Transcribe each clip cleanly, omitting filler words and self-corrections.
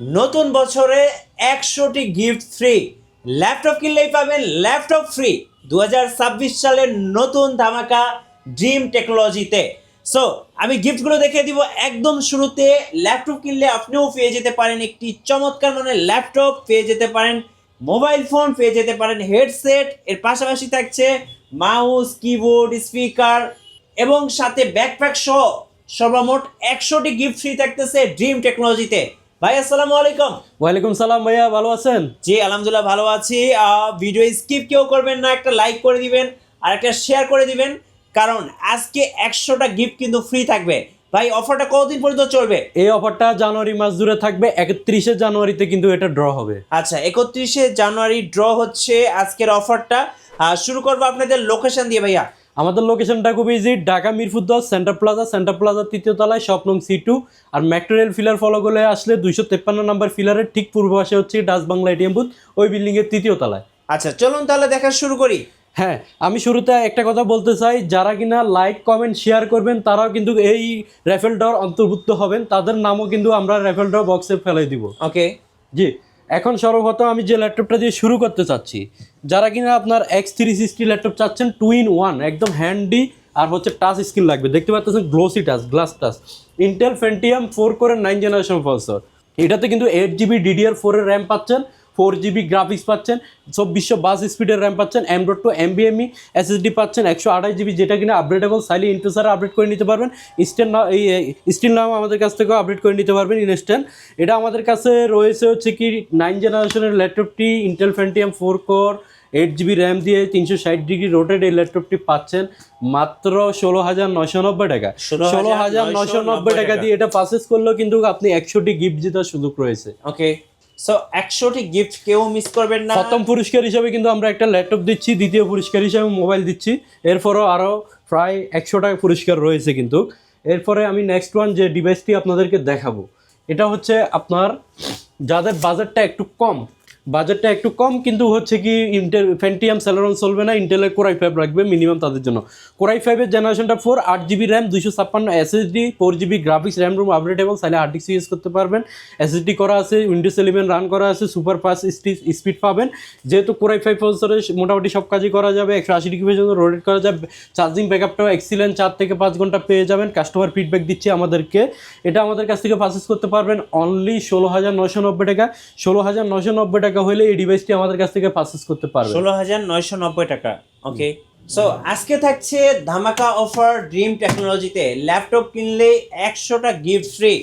নতুন বছরে 100টি gift free. Laptop কিনলেই পাবেন ল্যাপটপ ফ্রি 2026 সালের নতুন ধামাকা ড্রিম টেকনোলজিতে। সো আমি গিফটগুলো দেখিয়ে দিব একদম শুরুতে। ল্যাপটপ কিনলে আপনিও পেয়ে যেতে পারেন একটি চমৎকার মানের ল্যাপটপ, পেয়ে যেতে পারেন মোবাইল ফোন, পেয়ে যেতে পারেন হেডসেট, এর পাশাপাশি থাকছে মাউস, কিবোর্ড, স্পিকার এবং সাথে ব্যাকপ্যাক সহ সর্বমোট 100টি গিফট ফ্রি থাকতেছে ড্রিম টেকনোলজিতে। ভাই আসসালামু আলাইকুম। ওয়ালাইকুম সালাম ভাইয়া, ভালো আছেন? জি আলহামদুলিল্লাহ ভালো আছি। ভিডিও স্কিপ কেউ করবেন না, একটা লাইক করে দিবেন আর একটা শেয়ার করে দিবেন, কারণ আজকে 100টা গিফট কিন্তু ফ্রি থাকবে। ভাই অফারটা কতদিন পর্যন্ত চলবে? এই অফারটা জানুয়ারি মাস জুড়ে থাকবে, 31শে জানুয়ারিতে কিন্তু এটা ড্র হবে। আচ্ছা, 31শে জানুয়ারি ড্র হচ্ছে আজকের অফারটা। শুরু করবো আপনাদের লোকেশন দিয়ে ভাইয়া। আমাদের লোকেশনটা খুব easy, Dhaka Mirpur 10 centre plaza তৃতীয় তলায়, শপ নং C2। আর মেট্রো রেল ফিলার ফলো করে আসলে 253 নম্বর ফিলারের ঠিক পূর্ব পাশে হচ্ছে ডাচ বাংলা এটিএম বুথ, ওই বিল্ডিং এর তৃতীয় তলায়। আচ্ছা চলুন তাহলে দেখা শুরু করি। হ্যাঁ, আমি শুরুতে একটা কথা বলতে চাই, যারা কিনা লাইক কমেন্ট শেয়ার করবেন তারাও কিন্তু এই রেফেল ড্রর অন্তর্ভুক্ত হবেন, তাদের নামও কিন্তু আমরা রেফেল ড্র বক্সে ফেলে দিব। ওকে জি, এখন সর্বপ্রথম আমি যে ল্যাপটপটা দিয়ে শুরু করতে চাচ্ছি, যারা কিনা আপনার X360 ল্যাপটপ চাচ্ছেন 2-in-1, একদম হ্যান্ডি আর হচ্ছে টাচ স্ক্রিন লাগবে, দেখতে পাচ্ছেন glossy touch, glass touch, Intel Pentium 4 কোরের 9th জেনারেশন প্রসেসর। এটাতে কিন্তু 8GB DDR4 এর র্যাম পাচ্ছেন, 4GB গ্রাফিক্স পাচ্ছেন, 2422 স্পিডের র্যাম পাচ্ছেন, M.2 NVMe SSD পাচ্ছেন, 128GB, যেটা কিনা আপগ্রেডেবল, চাইলে ইন্টেসারে আপডেট করে নিতে পারবেন। স্টিল নাম আমাদের কাছ থেকেও আপডেট করে নিতে পারবেন ইনস্ট্যান্ট। এটা আমাদের কাছে রয়েছে হচ্ছে কি 9th জেনারেশনের ল্যাপটপটি, Intel Pentium 4 core, 8GB RAM দিয়ে 360 ডিগ্রি রোটেড এই ল্যাপটপটি পাচ্ছেন মাত্র 16,990 টাকা। 16,990 টাকা দিয়ে এটা পারচেজ করলেও কিন্তু আপনি 100টি গিফট জেতার সুযোগ রয়েছে। ওকে, সো 100টি গিফট কেউ মিস করবেন না। প্রথম পুরস্কার হিসেবে কিন্তু আমরা একটা ল্যাপটপ দিচ্ছি, দ্বিতীয় পুরস্কার হিসেবে মোবাইল দিচ্ছি, এরপরও আরও প্রায় 100 টাকা পুরস্কার রয়েছে কিন্তু। এরপরে আমি নেক্সট ওয়ান যে ডিভাইসটি আপনাদেরকে দেখাবো, এটা হচ্ছে আপনার যাদের বাজেটটা একটু কম কিন্তু হচ্ছে কি ইন্টেল Pentium Celeron চলবে না, ইন্টেলের Core i5 রাখবে মিনিমাম তাদের জন্য। Core i5 এর জেনারেশনটা 4, 8GB RAM, 256 SSD, 4GB graphics, RAM room upgradeable, চাইলে হার্ড ডিস্ক ইউজ করতে পারবেন। SSD করা আছে, উইন্ডোজ 11 রান করা আছে, সুপার ফাস্ট স্পিড পাবেন। যেহেতু Core i5 প্রসেসরে মোটামুটি সব কাজই করা যাবে, 180 ডিগ্রি পর্যন্ত রোটেট করা যাবে, চার্জিং ব্যাকআপটাও এক্সিলেন্ট, 4 থেকে 5 ঘন্টা পেয়ে যাবেন। কাস্টমার ফিডব্যাক দিচ্ছে আমাদেরকে, এটা আমাদের কাছ থেকে পারচেজ করতে পারবেন অনলি 16,990 টাকা। 16,990 টাকা হলে এই ডিভাইসটি আমাদের কাছ থেকে পারচেজ করতে পারবেন 16,990 টাকা। ওকে, সো আজকে থাকছে ধামাকা অফার ড্রিম টেকনোলজিতে, ল্যাপটপ কিনলে 100টা গিফট ফ্রি।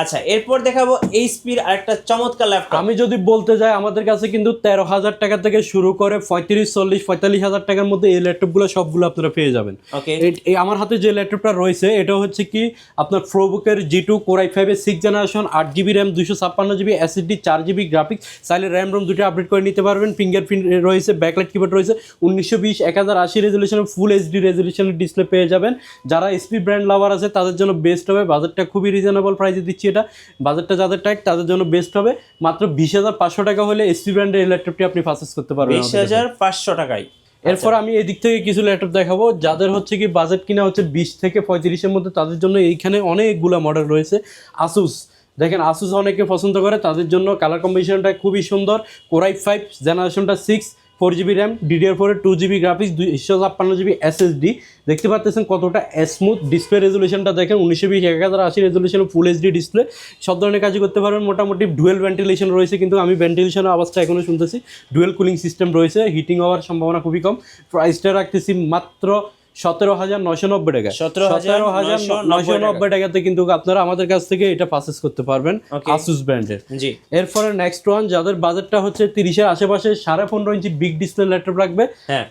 আচ্ছা, এরপর দেখাবো এইচপির আরেকটা চমৎকার ল্যাপটপ। আমি যদি বলতে যাই, আমাদের কাছে কিন্তু 13,000 টাকা থেকে শুরু করে 45,000 টাকার মধ্যে এই ল্যাপটপগুলো সবগুলো আপনারা পেয়ে যাবেন। ওকে, এই আমার হাতে যে ল্যাপটপটা রয়েছে এটা হচ্ছে কি আপনার প্রোবুকের G2 Core i5 এর 6th generation, 8GB RAM, 256GB SSD, 4GB graphics, চাইলে র্যাম রোম দুটো আপডেট করে নিতে পারবেন। ফিঙ্গারপ্রিন্ট রয়েছে, ব্যাকলাইট কিবোর্ড রয়েছে, 1920x1080 রেজলিউশনের ফুল HD রেজলিউশনের ডিসপ্লে পেয়ে যাবেন। যারা এসপি ব্র্যান্ড লাভার আছে তাদের জন্য বেস্ট হবে, বাজেটটা খুবই রিজনেবল প্রাইসে দিচ্ছি এটা। বাজেটটা যাদের টাইট তাদের জন্য বেস্ট হবে, মাত্র 20,500 টাকা হলে এসপি ব্র্যান্ডের এই ল্যাপটপটি আপনি পারচেজ করতে পারবেন 20,500 টাকায়। এরপর আমি এই দিক থেকে কিছু ল্যাপটপ দেখাবো, যাদের হচ্ছে কি বাজেট কিনা হচ্ছে 20 থেকে 35-এর মধ্যে, তাদের জন্য এইখানে অনেকগুলো মডেল রয়েছে। আসুস, দেখেন আসুস অনেকে পছন্দ করে, তাদের জন্য কালার কম্বিনেশনটা খুবই সুন্দর। Core i5 জেনারেশনটা 6, 4GB RAM, DDR4 এর 2GB গ্রাফিক্স, 256GB SSD, দেখতে পাচ্ছেন কতটা স্মুথ। ডিসপ্লে রেজলিউশনটা দেখেন, 1920x1080 রেজলিউশন ফুল HD ডিসপ্লে, সব ধরনের কাজই করতে পারবেন। মোটামুটি ডুয়েল ভেন্টিলেশন রয়েছে, কিন্তু আমি ভেন্টিলেশনের আওয়াজটা এখনও শুনতেছি। ডুয়েল কুলিং সিস্টেম রয়েছে, হিটিং হওয়ার সম্ভাবনা খুবই কম। প্রাইসটা রাখতেছি মাত্র 17,990 টাকা। 17,990 টাকাতে কিন্তু আপনারা আমাদের কাছ থেকে এটা পারচেজ করতে পারবেন আসুস ব্র্যান্ডের। জি, এরপরে নেক্সট ওয়ান, যাদের বাজেটটা হচ্ছে 30-এর আশেপাশে, 15.5 ইঞ্চি বিগ ডিসপ্লে ল্যাপটপ রাখবে,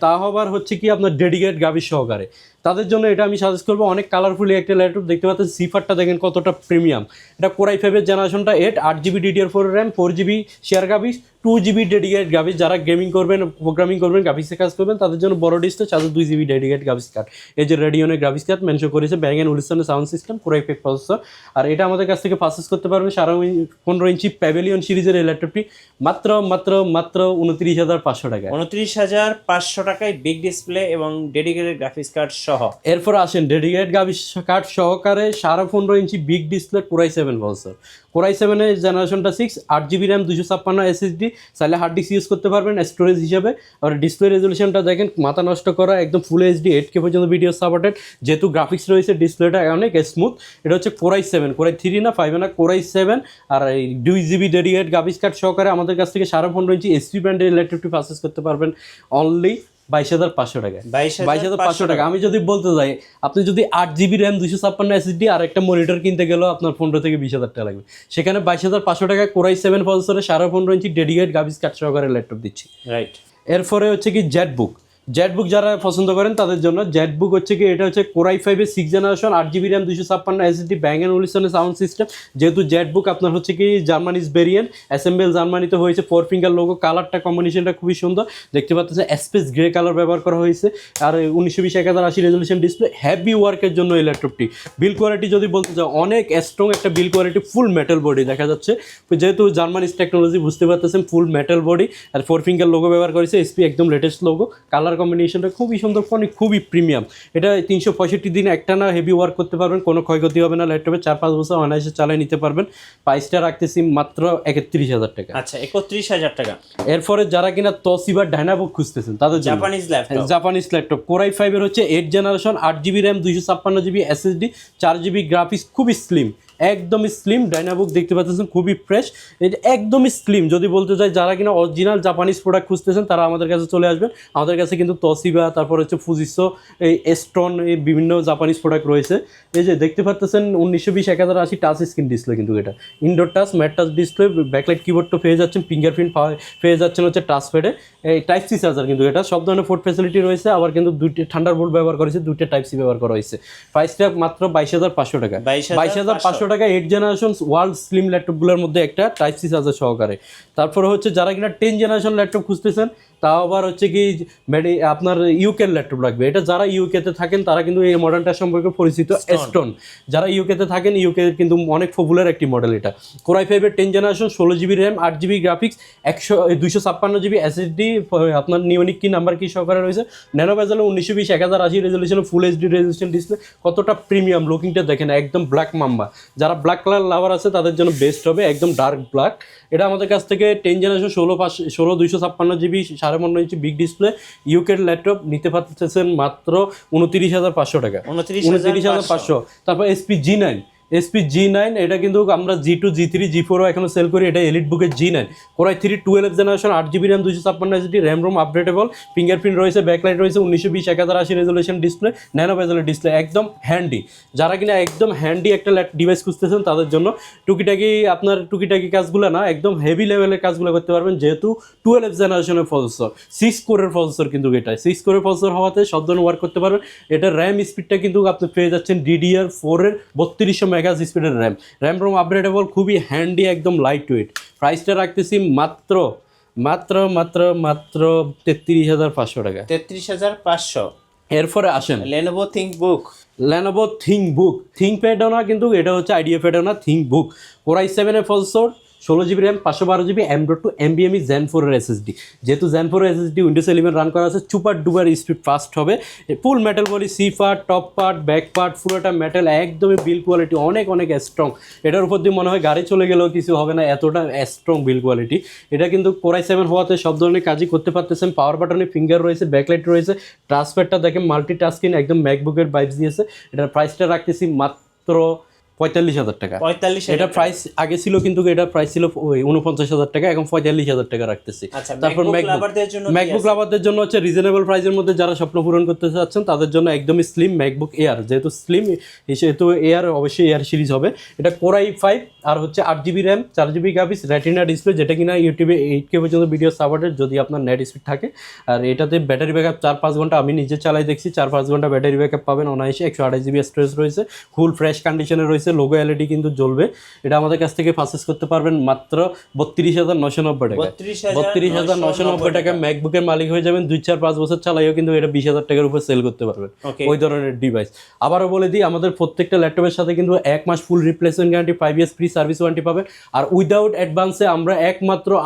তা আবার হচ্ছে কি আপনার ডেডিকেট গ্রাফিক্স সহকারে, তাদের জন্য এটা আমি সাজেস্ট করবো। অনেক কালারফুলি একটা ল্যাপটপ, দেখতে পাচ্ছেন সিফারটা দেখেন কতটা প্রিমিয়াম। এটা Core i5 এর জেনারেশনটা 8, 8GB DDR4 RAM, 4GB share graphics, 2GB dedicate graphics. যারা গেমিং করবেন, প্রোগ্রামিং করবেন, গ্রাফিক্সের কাজ করবেন, তাদের জন্য বড় display, 2GB dedicate graphics card. এই যে রেডিয়নের গ্রাফিক্স কার্ড মেনশন করেছে, ব্যাং অ্যান্ড উলিসনের sound system, Core i5 processor. আর এটা আমাদের কাছ থেকে পারচেজ করতে পারবেন 15 ইঞ্চি প্যাভিলিয়ন সিরিজের এই ল্যাপটপটি মাত্র 29,500 টাকায়। 29,500 টাকায় বিগ ডিসপ্লে এবং ডেডিকেটেড গ্রাফিক্স কার্ড সহ সহ। এরপর আসেন ডেডিকেটেড গ্রাফিক্স কার্ড সহকারে 15.5 inch big display Core i 7 processor. Core i 7-এর জেনারেশনটা 6, 8 GB র্যাম, 256 SSD, চাইলে হার্ড ডিস্ক ইউজ করতে পারবেন স্টোরেজ হিসেবে। আর ডিসপ্লে রেজলিউশনটা দেখেন মাথা নষ্ট করা, একদম ফুল এইচডি 8K পর্যন্ত ভিডিও সাপোর্টেড। যেহেতু গ্রাফিক্স রয়েছে ডিসপ্লেটা অনেক স্মুথ। এটা হচ্ছে কোরাই 7, কোরাই 3 না 5 না, কোরাই 7। আর এই 2 GB ডেডিকেটেড গ্রাফিক্স কার্ড সহকারে আমাদের কাছ থেকে 15.5 ইঞ্চি এসপি ব্র্যান্ডের ল্যাপটপটি পারচেজ করতে পারবেন অনলি 22,500 টাকায়। 22,500 টাকা। আমি যদি বলতে যাই, আপনি যদি 8 GB র্যাম, 256 SSD আর একটা মনিটর কিনতে গেলেও আপনার 15 থেকে 20,000 টাকা লাগবে। সেখানে 22,500 টাকায় কোরাই 7 প্রসেসরে 15.5 ইঞ্চি ডেডিকেটেড গ্রাফিক্স কার্ড সহকারে ল্যাপটপ দিচ্ছি। রাইট। এরপরে হচ্ছে কি জেটবুক যারা পছন্দ করেন তাদের জন্য জেটবুক হচ্ছে কি, এটা হচ্ছে কোরাই 5-এর 6 generation, 8 GB RAM, 256 SSD, Bang and ওলিসনের সাউন্ড সিস্টেম। যেহেতু জেটবুক আপনার হচ্ছে কি জার্মানিজ ভেরিয়েন্ট, অ্যাসেম্বল জার্মানিতে হয়েছে, 4 ফিঙ্গার লোগো, কালারটা কম্বিনেশনটা খুবই সুন্দর দেখতে পাচ্ছেন, স্পেস গ্রে কালার ব্যবহার করা হয়েছে। আর 1920x1080 রেজলিউশন ডিসপ্লে, হ্যাভি ওয়ার্কের জন্য এই ল্যাপটপটি। বিল কোয়ালিটি যদি বলতে চাও, অনেক স্ট্রং একটা বিল কোয়ালিটি, ফুল মেটাল বডি দেখা যাচ্ছে। যেহেতু জার্মানিজ টেকনোলজি বুঝতে পারতেছেন, ফুল মেটাল বডি আর 4 ফিঙ্গার লোগো ব্যবহার করেছে, এসপি একদম লেটেস্ট লোগো, কালার কম্বিনেশনটা খুবই সুন্দর, খুবই প্রিমিয়াম। এটা 365 দিন একটানা হেভি ওয়ার্ক করতে পারবেন, কোনো ক্ষয়ক্ষতি হবে না ল্যাপটপে, 4-5 বছর অনায়াসে চালিয়ে নিতে পারবেন। প্রাইসটা রাখতেছি মাত্র 31,000 টাকা। আচ্ছা, 31,000 টাকা। এরপরে যারা কিনা তসিবা ডায়নাবুক খুঁজতেছেন তাদের জাপানিজ ল্যাপটপ কোরাই 5-এর হচ্ছে 8 generation, 8 GB RAM, 256 GB SSD, 4 GB graphics, খুবই স্লিম, একদমই স্লিম। ডায়নাবুক দেখতে পাচ্ছেন খুবই ফ্রেশ, এটা একদমই স্লিম। যদি বলতে চাই যারা কিনা অরিজিনাল জাপানিজ প্রোডাক্ট খুঁজতেছেন তারা আমাদের কাছে চলে আসবেন। আমাদের কাছে কিন্তু তসিবা, তারপর হচ্ছে ফুজিসো, এই এস্ট্রন, এই বিভিন্ন জাপানিজ প্রোডাক্ট রয়েছে। এই যে দেখতে পাচ্ছেন 1920x1080 টাচ স্ক্রিন ডিসপ্লে, কিন্তু এটা ইনডোর touch, matte touch display, backlight কিবোর্ডটা পেয়ে যাচ্ছেন, ফিঙ্গারপ্রিন্ট পেয়ে যাচ্ছেন হচ্ছে টাচ প্যাডে। এই টাইপ সি চার্জার, কিন্তু এটা সব ধরনের পোর্ট ফ্যাসিলিটি রয়েছে। আবার কিন্তু 2টি থান্ডারবোল্ট ব্যবহার করেছে, 2টা টাইপ সি ব্যবহার করা হয়েছে। প্রাইসটা মাত্র 22,500 টাকা। 22,500 টাকা 8 জেনারেশন ওয়ার্ল্ড স্লিম ল্যাপটপগুলোর মধ্যে একটা, টাইপ সি চার্জার সহকারে। তারপরে হচ্ছে যারা কিনা 10 জেনারেশন ল্যাপটপ খুঁজতেছেন, তাও আবার হচ্ছে কি আপনার ইউকের ল্যাপটপ লাগবে। এটা যারা ইউকেতে থাকেন তারা কিন্তু এই মডেলটা সম্পর্কে পরিচিত, এস্টন। যারা ইউকেতে থাকেন, ইউকে কিন্তু অনেক পপুলার একটি মডেল এটা। কোরাই 5-এর 10 generation, 16 GB RAM, 8 GB graphics, 256 GB SSD, আপনার নিউনিক কি নাম্বার কি সহকারে রয়েছে। ন্যানো বেজেলে 1920x1080 resolution, full HD resolution display, কতটা প্রিমিয়াম লুকিংটা দেখেন, একদম ব্ল্যাক মাম্বা। যারা ব্ল্যাক কালার লাভার আছে তাদের জন্য বেস্ট হবে, একদম ডার্ক ব্ল্যাক। এটা আমাদের কাছ থেকে 10 generation, 256 GB 15.5 inch big display ইউকের ল্যাপটপ নিতে পারতেছেন মাত্র 29,500 টাকা। 29,500। তারপর SP G9, এটা কিন্তু আমরা G2, G3, G4ও এখনো সেল করি। এটা এলিট বুকের G9 Core i 3 12 generation, 8 GB RAM, 256 SSD, RAM ROM updatable, fingerprint রয়েছে, ব্যাকলাইট রয়েছে, 1920x1080 রেজলিউশন ডিসপ্লে, ন্যানো বেজেলের ডিসপ্লে, একদম হ্যান্ডি। যারা কিনা একদম হ্যান্ডি একটা ডিভাইস খুঁজতেছেন তাদের জন্য টুকিটাকি কাজগুলো না, একদম হেভি লেভেলের কাজগুলো করতে পারবেন। যেহেতু 12 জেনারেশনের প্রসেসর, 6 কোরের প্রসেসর, কিন্তু এটা 6 কোরের প্রসেসর হওয়াতে সব ধরনের ওয়ার্ক করতে পারবেন। এটা র্যাম স্পিডটা কিন্তু আপনি পেয়ে যাচ্ছেন DDR4-এর 3200 মেগাহার্জ স্পিডের র্যাম রোম আপগ্রেডেবল, খুবই হ্যান্ডি, একদম লাইট ওয়েট। প্রাইসটা রাখতেছি মাত্র 33,500 টাকা। 33,500। এরপরে আসেন Lenovo ThinkPad না, কিন্তু এটা হচ্ছে IdeaPad না, ThinkBook কোরাই 7-এর processor, 16 GB RAM, 512 GB, M.2 NVMe Zen 4-এর SSD। যেহেতু Zen 4-এর SSD উইন্ডোজ 11 রান করা আছে, সুপার ডুপার স্পিড ফাস্ট হবে। Full metal body, C part, top part, back part, পুরোটা মেটাল, একদমই বিল কোয়ালিটি অনেক স্ট্রং। এটার উপর দিয়ে মনে হয় গাড়ি চলে গেলেও কিছু হবে না, এতটা স্ট্রং বিল কোয়ালিটি। এটা কিন্তু কোরাই 7 হওয়াতে সব ধরনের কাজই করতে পারতেছেন। পাওয়ার বাটনে ফিঙ্গার রয়েছে, ব্যাকলাইট রয়েছে, টাচপ্যাডটা দেখেন মাল্টি টাস্কিং, একদম ম্যাকবুকের ভাইবস দিয়েছে। এটার প্রাইসটা রাখতেছি মাত্র 45,000 টাকা। এটা প্রাইস আগে ছিল, কিন্তু এটা প্রাইস ছিল 49,000 টাকা, এখন 45,000 টাকা রাখতেছি। তারপর ম্যাকবুক লাভারদের জন্য হচ্ছে রিজনেবল প্রাইসের মধ্যে যারা স্বপ্ন পূরণ করতে চাচ্ছেন তাদের জন্য একদমই স্লিম ম্যাকবুক এয়ার। যেহেতু স্লিম সেহেতু এয়ার, অবশ্যই এয়ার সিরিজ হবে। এটা কোরাই 5 আর হচ্ছে 8 GB RAM, 4 GB graphics, retina display, যেটা কিনা ইউটিউবে 8K পর্যন্ত ভিডিও সাপোর্টেড যদি আপনার নেট স্পিড থাকে। আর এটাতে ব্যাটারি ব্যাকআপ 4-5 ঘন্টা, আমি নিজে চালাই দেখছি, 4-5 ঘন্টা ব্যাটারি ব্যাকআপ পাবেন অনায়াসে। 128 GB স্টোরেজ রয়েছে, ফুল ফ্রেশ কন্ডিশনে রয়েছে, লোগো এলইডি কিন্তু জ্বলবে। এটা আমাদের কাছ থেকে পারচেজ করতে পারবেন মাত্র 32,990 টাকা। 32,990 টাকা ম্যাকবুকের মালিক হয়ে যাবেন। 2-4-5 বছর চালাইও কিন্তু এটা 20,000 টাকার উপর সেল করতে পারবেন, ওই ধরনের ডিভাইস। আবারও বলে দিই, আমাদের প্রত্যেকটা ল্যাপটপের সাথে কিন্তু 1 মাস full replacement guarantee, 5 years free service warranty পাবে। আর উইদাউট অ্যাডভান্সে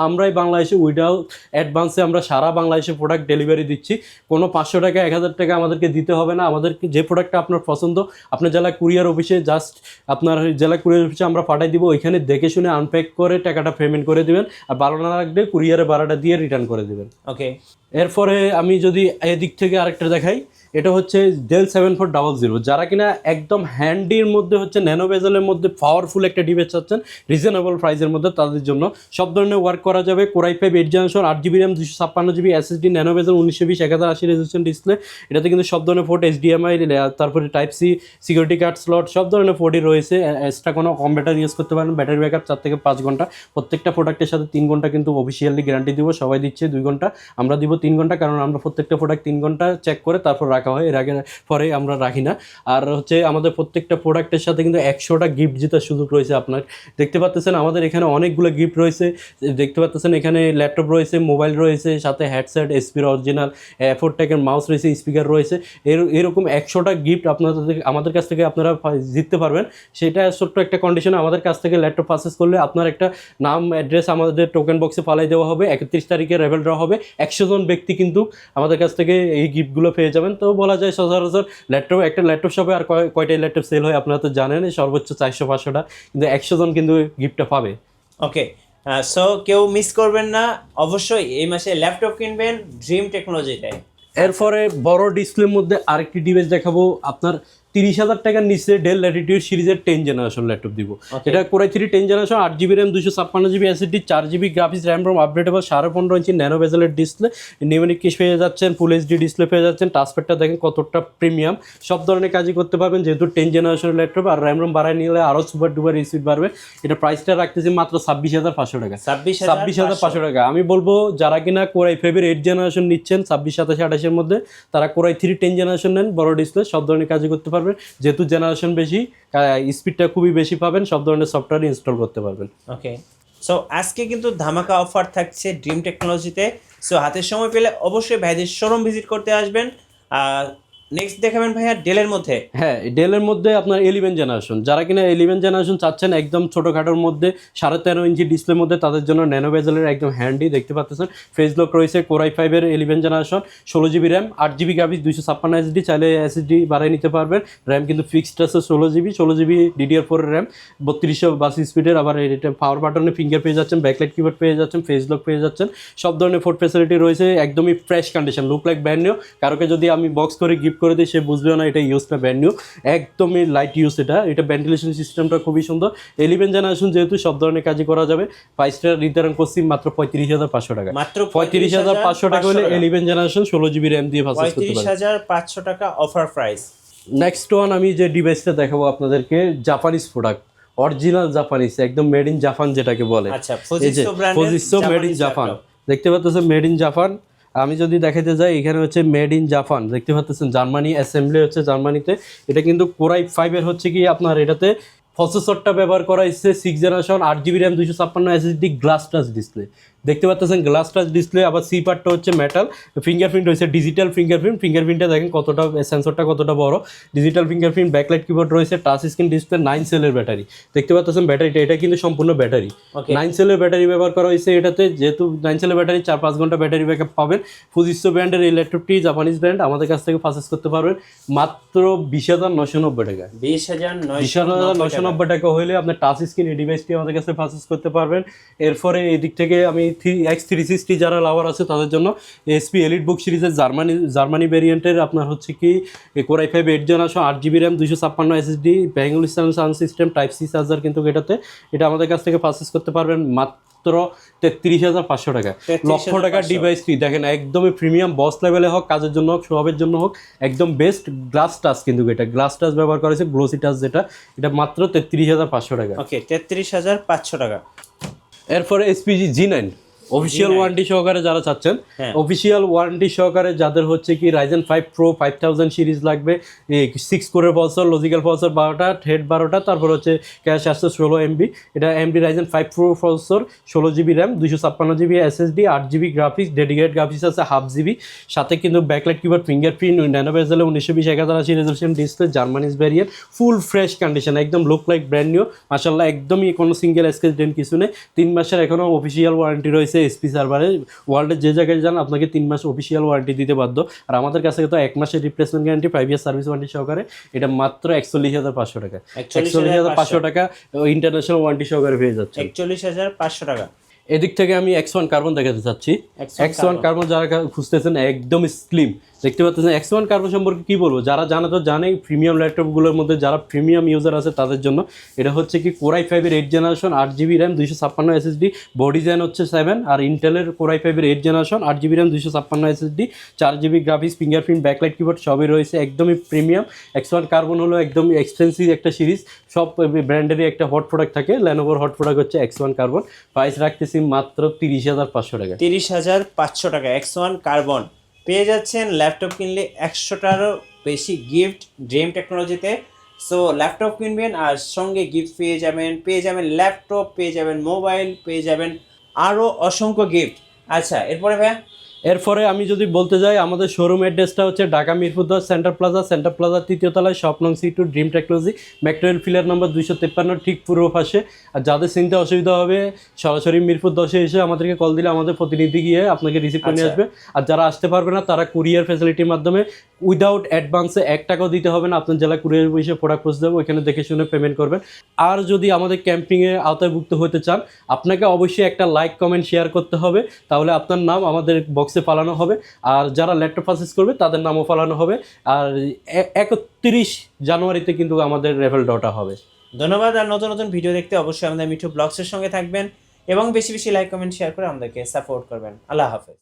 আমরাই বাংলাদেশে উইদাউট অ্যাডভান্সে আমরা সারা বাংলাদেশে প্রোডাক্ট ডেলিভারি দিচ্ছি। কোনো 500 টাকা 1000 টাকা আমাদেরকে দিতে হবে না। আমাদেরকে যে প্রোডাক্টটা আপনার পছন্দ আপনার জেলা কুরিয়ার অফিসে জাস্ট আপনার জেলা কুরিয়ার অফিসে আমরা পাঠিয়ে দিব, ওইখানে দেখে শুনে আনপ্যাক করে টাকাটা পেমেন্ট করে দেবেন। আর ভালো না লাগলে কুরিয়ারে ভাড়াটা দিয়ে রিটার্ন করে দেবেন। ওকে, এরপরে আমি যদি এদিক থেকে আরেকটা দেখাই, এটা হচ্ছে ডেল 7400, যারা কিনা একদম হ্যান্ডির মধ্যে হচ্ছে ন্যানো বেজেলের মধ্যে পাওয়ারফুল একটা ডিভাইস চাচ্ছেন রিজনেবল প্রাইসের মধ্যে, তাদের জন্য সব ধরনের ওয়ার্ক করা যাবে। Core i 5 8 generation 8GB RAM 256GB SSD nano bezel 1920 1080 resolution display. এটাতে কিন্তু সব ধরনের পোর্ট HDMI, তারপরে type C, security card slot সব ধরনের পোর্টই রয়েছে। এক্সট্রা কোনো কম ব্যাটারি ইউজ করতে পারেন। ব্যাটারি ব্যাকআপ 4 থেকে 5 ঘন্টা। প্রত্যেকটা প্রোডাক্টের সাথে 3 ঘন্টা কিন্তু অফিসিয়ালি গ্যারান্টি দিব। সবাই দিচ্ছে 2 ঘন্টা, আমরা দিব 3 ঘন্টা, কারণ আমরা প্রত্যেকটা প্রোডাক্ট 3 ঘন্টা চেক করে তারপর রাখা হয়, এর আগে পরে আমরা রাখি না। আর হচ্ছে আমাদের প্রত্যেকটা প্রোডাক্টের সাথে কিন্তু 100টা গিফট জেতার সুযোগ রয়েছে। আপনার দেখতে পাচ্ছেন আমাদের এখানে অনেকগুলো গিফট রয়েছে। দেখতে পাচ্ছেন এখানে ল্যাপটপ রয়েছে, মোবাইল রয়েছে, সাথে হেডসেট, এসপির অরিজিনাল A4 ট্যাগের মাউস রয়েছে, স্পিকার রয়েছে। এরকম 100টা গিফট আমাদের কাছ থেকে আপনারা জিততে পারবেন। সেটা ছোট্ট একটা কন্ডিশনে আমাদের কাছ থেকে ল্যাপটপ পারচেস করলে আপনার একটা নাম অ্যাড্রেস আমাদের টোকেন বক্সে ফালাই দেওয়া হবে। 31 তারিখে রেভেল ড্র হবে। 100 জন ব্যক্তি কিন্তু আমাদের কাছ থেকে এই গিফটগুলো পেয়ে যাবেন। তো বলা যায় সচরাচর একটা ল্যাপটপ শপে আর কয়টাই ল্যাপটপ সেল হয় আপনারা তো জানেন, সর্বোচ্চ 400-500টা, কিন্তু 100 জন কিন্তু গিফটটা পাবে। ওকে, সো কেউ মিস করবেন না, অবশ্যই এই মাসে ল্যাপটপ কিনবেন ড্রিম টেকনোলজিতে। এরপরে বড় ডিসপ্লের মধ্যে আরেকটি ডিভাইস দেখাবো। আপনার 30,000 টাকার নিচে ডেল ল্যাটিটিউড সিরিজের 10 জেনারেশন ল্যাপটপ দিব। এটা Core i 3 10 generation 8GB RAM 256GB SSD 4GB graphics, RAM ROM updatable, 15.5 inch nano বেজেলের ডিসপ্লে, নিউমেরিক কিস পেয়ে যাচ্ছেন, ফুল HD ডিসপ্লে পেয়ে যাচ্ছেন। টাচপ্যাডটা দেখেন কতটা প্রিমিয়াম, সব ধরনের কাজই করতে পারবেন যেহেতু 10 জেনারেশনের ল্যাপটপ। আর র্যাম রোম বাড়ায় নিলে আরও সুপার ডুপার স্পিড বাড়বে। এটা প্রাইসটা রাখতেছি মাত্র 26,500 টাকা। 26,500 টাকা। আমি বলবো যারা কিনা কোরাই 5 8 জেনারেশন নিচ্ছেন 26, 27, 28-এর মধ্যে, তারা কোরাই 3 10 জেনারেশন নেন, বড় ডিসপ্লে, সব ধরনের কাজই করতে পারবেন। যেহেতু জেনারেশন বেশি, স্পিডটা খুবই বেশি পাবেন, সব ধরনের সফটওয়্যার ইনস্টল করতে পারবেন। ওকে, সো আজকে কিন্তু ধামাকা অফার থাকছে ড্রিম টেকনোলজিতে। সো হাতের সময় পেলে অবশ্যই ভাইদের শোরুম ভিজিট করতে আসবেন। নেক্সট দেখাবেন ভাইয়া ডেলের মধ্যে। হ্যাঁ, ডেলের মধ্যে আপনার 11 জেনারেশন, যারা কিনা 11 জেনারেশন চাচ্ছেন একদম ছোটোখাটোর মধ্যে 13.5 ইঞ্চি ডিসপ্লের মধ্যে, তাদের জন্য ন্যানো বেজেলের একদম হ্যান্ডি। দেখতে পাচ্ছেন ফেস লক রয়েছে। Core i 5 11 generation 16GB RAM 8GB graphics 256 SSD, চাইলে SSD বাড়াই নিতে পারবেন। র্যাম কিন্তু ফিক্সড আছে 16GB DDR4 র্যাম 3280 স্পিডের। আবার এটা পাওয়ার বাটনে ফিঙ্গার পেয়ে যাচ্ছেন, ব্যাকলাইট কিবোর্ড পেয়ে যাচ্ছেন, ফেস লক পেয়ে যাচ্ছেন, সব ধরনের ফোর্ট ফ্যাসিলিটি রয়েছে। একদমই fresh condition, look like brand new. কারোকে যদি আমি বক্স করে গিফট করে দিই সে বুঝবেও না এটা ইউজটা ব্র্যান্ড নিউ, একদমই লাইট ইউজ। এটা ভেন্টিলেশন সিস্টেমটা খুবই সুন্দর। 11 জেনারেশন যেহেতু সব ধরনের কাজই করা যাবে। প্রাইসটা নির্ধারণ করছি মাত্র 35,500 টাকা। মাত্র 35,500 টাকা হলে 11 জেনারেশন 16GB RAM দিয়ে পারচেজ করতে পারবেন। 35,500 টাকা অফার প্রাইস। নেক্সট ওয়ান আমি যে ডিভাইসটা দেখাবো আপনাদেরকে, জাপানিজ প্রোডাক্ট, অরিজিনাল জাপানিজ, একদম মেড ইন জাপান যেটাকে বলে। আচ্ছা, ফুজিসো ব্র্যান্ডের ফুজিসো মেড ইন জাপান। দেখতে পাচ্ছেন মেড ইন জাপান। আমি যদি দেখাতে যাই এখানে হচ্ছে মেড ইন জাপান, দেখতে পাচ্ছেন জার্মানি, অ্যাসেম্বলি হচ্ছে জার্মানিতে। এটা কিন্তু কোরাই 5 এর হচ্ছে কি আপনার এটাতে প্রসেসরটা ব্যবহার করা হচ্ছে 6 generation 8GB RAM 256 SSD glass touch display. দেখতে পাচ্ছেন গ্লাস টাচ ডিসপ্লে। আবার সি পার্টটা হচ্ছে মেটাল, ফিঙ্গারপ্রিন্ট হয়েছে ডিজিটাল ফিঙ্গারপ্রিন্টটা দেখেন কতটা, সেন্সরটা কতটা বড়, ডিজিটাল ফিঙ্গারপ্রিন্ট, ব্যাকলাইট কিবোর্ড রয়েছে, টাচ স্ক্রিন ডিসপ্লে, 9 সেলের ব্যাটারি। দেখতে পাচ্ছেন ব্যাটারিটা, এটা কিন্তু সম্পূর্ণ ব্যাটারি, 9 সেলের ব্যাটারি ব্যবহার করা হয়েছে এটাতে। যেহেতু 9 সেলের ব্যাটারি 4-5 ঘন্টা ব্যাটারি ব্যাকআপ পাবেন। ফুজিসো ব্র্যান্ডের এই ল্যাপটপটি জাপানিজ ব্র্যান্ড, আমাদের কাছ থেকে পারচেজ করতে পারবেন মাত্র 20,990 টাকা। 20,990 টাকা হলে আপনার টাচ স্ক্রিন এই ডিভাইসটি আমাদের কাছে পারচেজ করতে পারবেন। এরপরে এই দিক থেকে আমি X360 যারা লাভার আছে তাদের জন্য এসপি এলিট বুক সিরিজের জার্মানি ভেরিয়েন্টের আপনার হচ্ছে কি Core i 5 8 generation 8GB RAM 256 SSD, ব্যাঙ্গুলি sound system, type C charger কিন্তু এটা আমাদের কাছ থেকে পারচেজ করতে পারবেন মাত্র 33,500 টাকা। লক্ষ টাকার ডিভাইসটি দেখেন একদমই প্রিমিয়াম, বস লেভেলে হোক, কাজের জন্য হোক, স্বভাবের জন্য হোক, একদম বেস্ট। গ্লাস টাচ কিন্তু এটা গ্লাস টাচ ব্যবহার করেছে, গ্লোসি টাচ যেটা, এটা মাত্র 33,500 টাকা। ওকে, 33,500 টাকা। এরপরে এসপিজি G9 অফিসিয়াল ওয়ারেন্টি সহকারে যারা চাচ্ছেন, হ্যাঁ। অফিসিয়াল ওয়ারেন্টি সহকারে যাদের হচ্ছে কি Ryzen 5 Pro 5000 সিরিজ লাগবে, 6 কোরের প্রসেসর, লজিক্যাল প্রসেসর 12টা, থ্রেড 12টা, তারপর হচ্ছে ক্যাশ আসছে 16 MB, এটা AMD Ryzen 5 Pro processor, 16 GB RAM, 256 GB SSD, 8 GB graphics, dedicated graphics আছে 1/2 GB, সাথে কিন্তু backlight keyboard, fingerprint, nano bezel, 1920 1080 resolution display, Germany's variant, full fresh condition, একদম look like brand new মাশাআল্লাহ, একদমই কোনো single scratch dent কিছু নেই। 3 মাসের এখনো অফিসিয়াল ওয়ারেন্টি রয়েছে এসপি সার্ভারে, ওয়ার্ল্ডের যে জায়গায় যান আপনাকে 3 মাস অফিসিয়াল ওয়ারেন্টি দিতে বাধ্য। আর আমাদের কাছে তো 1 মাসের replacement guarantee, 5 year service warranty সহকারে, এটা মাত্র 41,500 টাকা। 41,500 টাকা ইন্টারন্যাশনাল ওয়ারেন্টি সহকারে পেয়ে যাচ্ছে। 41,500 টাকা। এদিক থেকে আমি X1 কার্বন দেখাতে চাচ্ছি। X1 কার্বন যারা খুঁজতেছেন একদম স্লিম, দেখতে পাচ্ছেন। X1 কার্বন সম্পর্কে কি বলবো, যারা জানে তো জানেই, প্রিমিয়াম ল্যাপটপগুলোর মধ্যে যারা প্রিমিয়াম ইউজার আছে তাদের জন্য এটা হচ্ছে কি Core i5 এর 8 generation, 8 GB RAM, 256 SSD, body design হচ্ছে 7, আর ইন্টেলের Core i5 এর 8 generation, 8 GB RAM, 256 SSD, 4 GB graphics, fingerprint, backlight keyboard সবই রয়েছে, একদমই প্রিমিয়াম। X1 কার্বন হলো একদম এক্সপেন্সিভ একটা সিরিজ, সব ব্র্যান্ডেরই একটা হট প্রোডাক্ট থাকে, ল্যানোভোর হট প্রোডাক্ট হচ্ছে X1 কার্বন। প্রাইস রাখতেছি মাত্র 30,500 টাকা। 30,500 টাকা X1 কার্বন পেয়ে যাচ্ছেন। ল্যাপটপ কিনলে 100টারও বেশি গিফট ড্রিম টেকনোলজিতে। সো ল্যাপটপ কিনবেন আর সঙ্গে গিফট পেয়ে যাবেন ল্যাপটপ, পেয়ে যাবেন মোবাইল, পেয়ে যাবেন আরও অসংখ্য গিফট। আচ্ছা, এরপরে ভাইয়া? এরপরে আমি যদি বলতে যাই, আমাদের শোরুম অ্যাড্রেসটা হচ্ছে ঢাকা মিরপুর 10 সেন্টার প্লাজার 3য় তলায়, শপ নং C2, dream technology, metro rail pillar number 253 ঠিক পূর্ব পাশে। আর যাদের চিনতে অসুবিধা হবে সরাসরি মিরপুর 10-এ এসে আমাদেরকে কল দিলে আমাদের প্রতিনিধি গিয়ে আপনাকে রিসিভ করে নিয়ে আসবে। আর যারা আসতে পারবে না তারা কুরিয়ার ফ্যাসিলিটির মাধ্যমে উইদাউট অ্যাডভান্সে 1 টাকাও দিতে হবে না, আপনার জেলা কুরিয়ার বসে প্রোডাক্ট পৌঁছে দেবো, ওইখানে দেখে শুনে পেমেন্ট করবেন। আর যদি আমাদের ক্যাম্পিংয়ে আওতাভুক্ত হতে চান, আপনাকে অবশ্যই একটা লাইক, কমেন্ট, শেয়ার করতে হবে, তাহলে আপনার নাম আমাদের বক্সে ফালানো হবে। আর যারা ল্যাপটপ পারচেজ করবে তাদের নামও ফালানো হবে। আর 31 জানুয়ারিতে কিন্তু আমাদের রেফেল ডটা হবে। ধন্যবাদ। আর নতুন নতুন ভিডিও দেখতে অবশ্যই আমাদের মিঠু ব্লগসের সঙ্গে থাকবেন এবং বেশি বেশি লাইক, কমেন্ট, শেয়ার করে আমাদেরকে সাপোর্ট করবেন। আল্লাহ হাফেজ।